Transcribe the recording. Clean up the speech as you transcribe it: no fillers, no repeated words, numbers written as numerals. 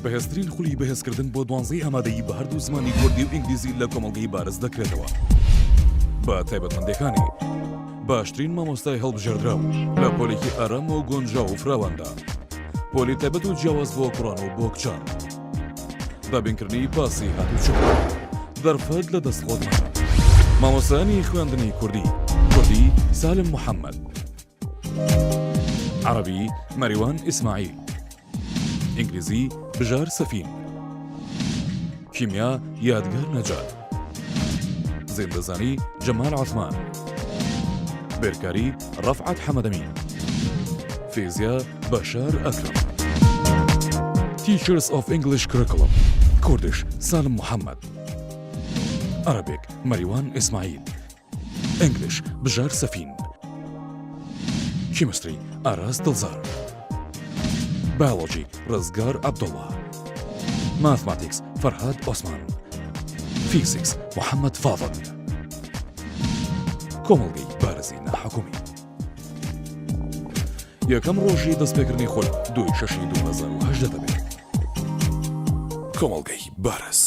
بەهێزترین خولی بەهێزکردن بۆ 12 ئامادەیی بە هەردوو زمانی کوردی و ئینگلیزی لە کۆمەڵگەی بارز دەکرێتەوە. بە تایبەتمەندەکانی باشترین مامۆستای هەڵبژێردراو لە پۆلێکی ئارام و گۆنجاو و فراواندا، پۆلی تایبەت و جیاواز بۆ کوڕان و بۆ کچان، دابینکردنی پاسی هاتوچۆ، دەرفەت لە دەستخۆتمان. مامۆستایانی خوێندنی کوردی سالم محەممەد، عربی مەریوان ئیسماعیل، ئینگلیزی بژار سەفین، کیمیا یادگار نەجات، زیندەزانی جەمال عوتمان، بێرکاری ڕەفعەت حەمەدەمین، فیزیا بەشار ئەکرەم. Teachers of English Curriculum Kurdish سالم محەممەد، Arabic مەریوان ئیسماعیل، English بژار سەفین، Chemistry ئاراس دڵزار، Biology ڕزگار عەبدوڵڵا، Mathematics فەرهاد عوسمان، Physics محەممەد فاضل. کۆمەڵگەی بارزی ناحکومی. یەکەم ڕۆژی دەستپێکردنی خۆل 2/6/2018 دەبێت. کۆمەڵگەی بارز.